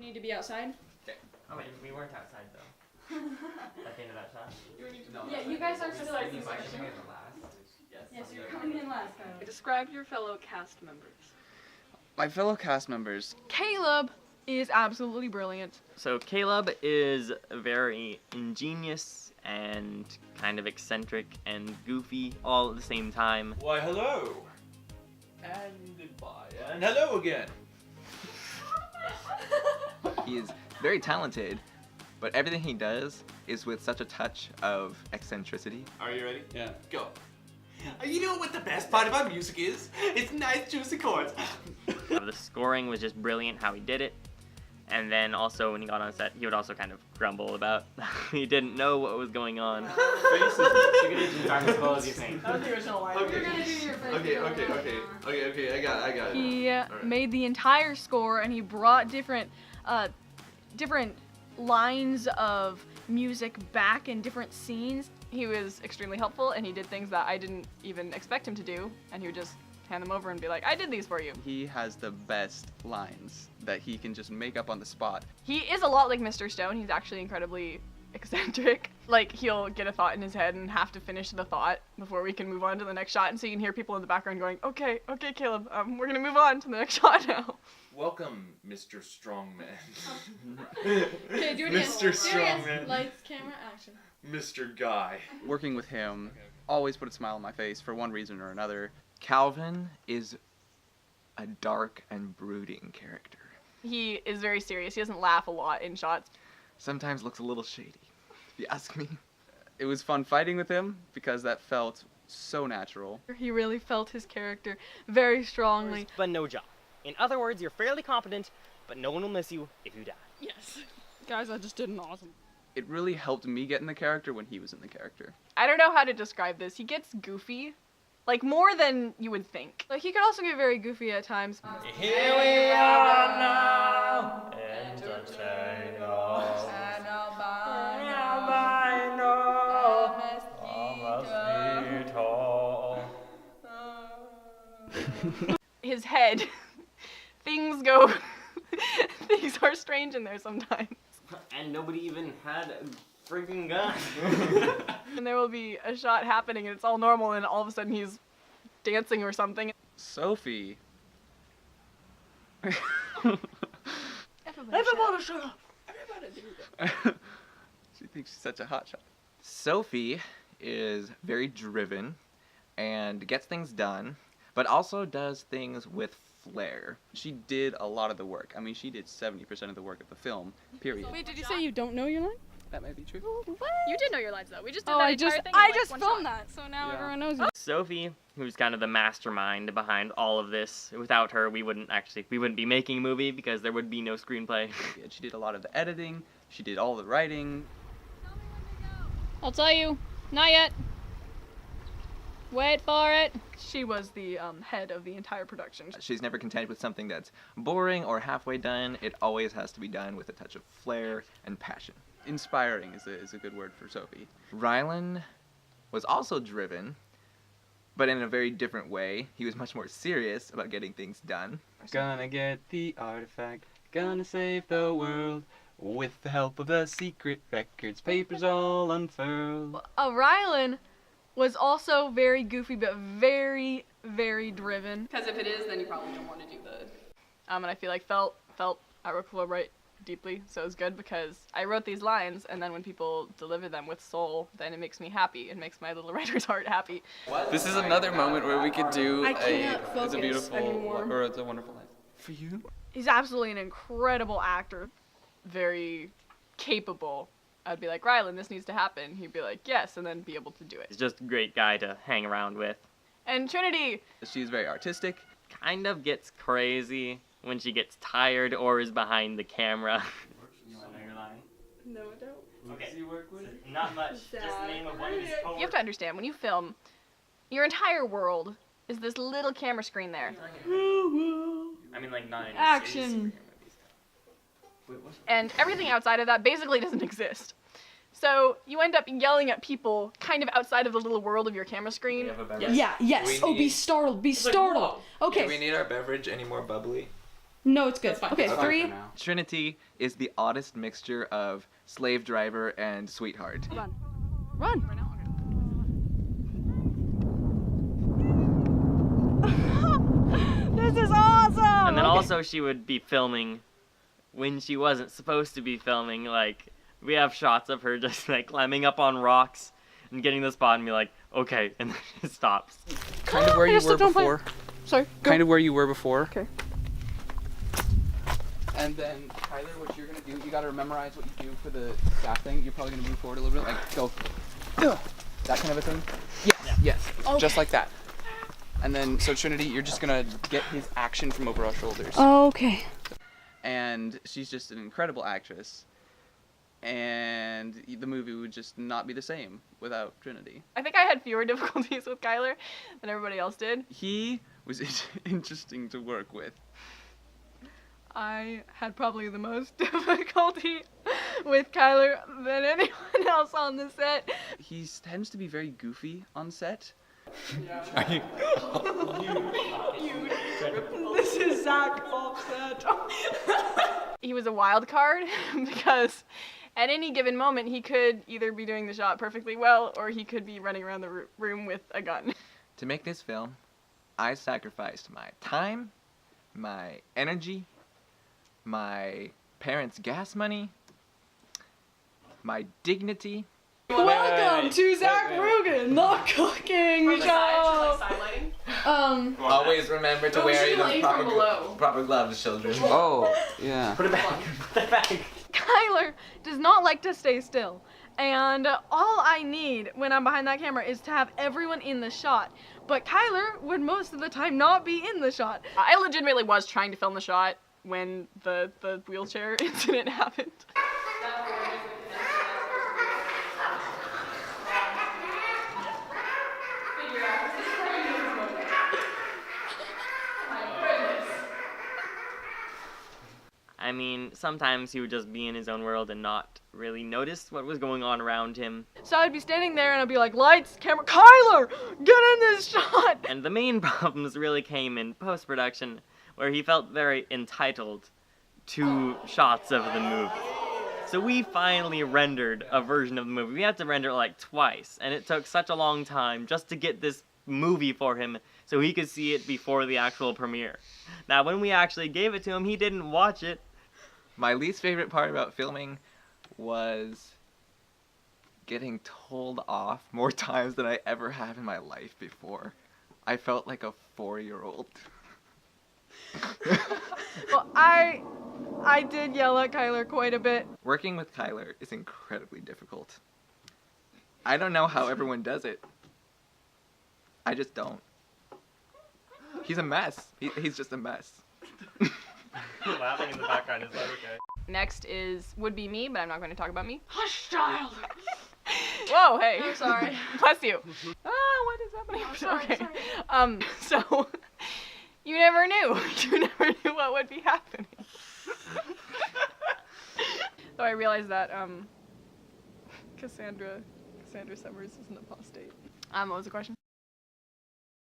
need to be outside? Okay. Oh wait, we weren't outside though. At the end of that shot. Yeah, you guys are still at the Yes, you're coming in last, Kyle. Describe your fellow cast members. My fellow cast members. Caleb is absolutely brilliant. So Caleb is very ingenious and kind of eccentric and goofy all at the same time. Why, hello. And goodbye. And hello again. He is very talented, but everything he does is with such a touch of eccentricity. Are you ready? Yeah. Go. You know what the best part about music is? It's nice, juicy chords. The scoring was just brilliant how he did it. And then also when he got on set, he would also kind of grumble about he didn't know what was going on. Okay. That was the original line. You're gonna do your face. Okay, I got it. He Alright. made the entire score, and he brought different lines of music back in different scenes. He was extremely helpful, and he did things that I didn't even expect him to do, and he would just hand them over and be like, I did these for you. He has the best lines that he can just make up on the spot. He is a lot like Mr. Stone. He's actually incredibly eccentric. Like, he'll get a thought in his head and have to finish the thought before we can move on to the next shot, and so you can hear people in the background going, okay, Caleb, we're gonna move on to the next shot now. Welcome, Mr. Strongman. Okay, do it again. Mr. Do it again. Strongman. Lights, camera, action. Mr. Guy. Working with him always put a smile on my face for one reason or another. Calvin is a dark and brooding character. He is very serious. He doesn't laugh a lot in shots. Sometimes looks a little shady, if you ask me. It was fun fighting with him because that felt so natural. He really felt his character very strongly. But no job. In other words, you're fairly competent, but no one will miss you if you die. Yes. Guys, I just did an awesome. It really helped me get in the character when he was in the character. I don't know how to describe this. He gets goofy. Like, more than you would think. Like, he could also get very goofy at times. Here we are now, entertain us. His head. Things are strange in there sometimes. And nobody even had a freaking gun. And there will be a shot happening and it's all normal and all of a sudden he's dancing or something. Sophie. Everybody shut up. Everybody do that. She thinks she's such a hotshot. Sophie is very driven and gets things done, but also does things with flair. She did a lot of the work. I mean, she did 70% of the work of the film, period. Wait, did you say you don't know your line? That might be true. What? You did know your lines though. We just did Oh, that I entire just thing. I in, just one filmed shot. that, so now Yeah. everyone knows. Sophie, who's kind of the mastermind behind all of this. Without her, we wouldn't be making a movie because there would be no screenplay. She did a lot of the editing. She did all the writing. I'll tell you. Not yet. Wait for it. She was the head of the entire production. She's never content with something that's boring or halfway done. It always has to be done with a touch of flair and passion. Inspiring is a good word for Sophie. Rylan was also driven, but in a very different way. He was much more serious about getting things done. Gonna get the artifact, gonna save the world, with the help of the secret records, papers all unfurled. Rylan was also very goofy, but very, very driven. Because if it is, then you probably don't want to do the... and I feel like felt I wrote Chloe right deeply, so it was good because I wrote these lines, and then when people deliver them with soul, then it makes me happy. It makes my little writer's heart happy. This is another moment where we could do I can't it's focus a beautiful anymore. or it's a wonderful life. For you? He's absolutely an incredible actor. Very capable. I'd be like, Rylan, this needs to happen. He'd be like, yes, and then be able to do it. He's just a great guy to hang around with. And Trinity! She's very artistic. Kind of gets crazy when she gets tired or is behind the camera. You want to know your line? No, I don't. Okay. Not much. Just the name of one of his You have to understand, when you film, your entire world is this little camera screen there. I mean, like, not in Action. And everything outside of that basically doesn't exist. So you end up yelling at people kind of outside of the little world of your camera screen. Yeah, yes. We Oh, be need- startled. Be startled. Do Okay. we need our beverage any more bubbly? No, it's good. That's fine. Okay, That's fine for 3. now. Trinity is the oddest mixture of slave driver and sweetheart. Run. Run. Right now? This is awesome. And then Okay. also she would be filming when she wasn't supposed to be filming. Like, we have shots of her just like climbing up on rocks and getting the spot and be like, okay, and then it stops. Kind of where I you just were stepped on fire. before. Sorry. Go. Kind of where you were before. Okay. And then, Tyler, what you're gonna do, you gotta memorize what you do for the staff thing. You're probably gonna move forward a little bit, like go, that kind of a thing. Yes, yes, just like that. And then, so Trinity, you're just gonna get his action from over our shoulders. Okay. And she's just an incredible actress. And the movie would just not be the same without Trinity. I think I had fewer difficulties with Kyler than everybody else did. He was interesting to work with. I had probably the most difficulty with Kyler than anyone else on the set. He tends to be very goofy on set. This is Zach offset. He was a wild card because at any given moment he could either be doing the shot perfectly well or he could be running around the room with a gun. To make this film, I sacrificed my time, my energy, my parents' gas money, my dignity. Welcome to Zach Rugen, the cooking show. Always remember to wear the proper gloves, children. Oh, yeah. Put it back. Put it back. Kyler does not like to stay still. And all I need when I'm behind that camera is to have everyone in the shot. But Kyler would most of the time not be in the shot. I legitimately was trying to film the shot when the wheelchair incident happened. I mean, sometimes he would just be in his own world and not really notice what was going on around him. So I'd be standing there and I'd be like, lights, camera, Kyler, get in this shot! And the main problems really came in post-production, where he felt very entitled to shots of the movie. So we finally rendered a version of the movie. We had to render it like twice, and it took such a long time just to get this movie for him so he could see it before the actual premiere. Now, when we actually gave it to him, he didn't watch it. My least favorite part about filming was getting told off more times than I ever have in my life before. I felt like a 4-year-old. Well, I did yell at Kyler quite a bit. Working with Kyler is incredibly difficult. I don't know how everyone does it. I just don't. He's a mess. He's just a mess. Laughing in the background is like, okay. Next would be me, but I'm not going to talk about me. Hush, child. Whoa, hey. I'm sorry. Bless you. What is happening? I'm sorry, Okay. sorry. So, you never knew. You never knew what would be happening. So I realized that, Cassandra Summers is an apostate. What was the question?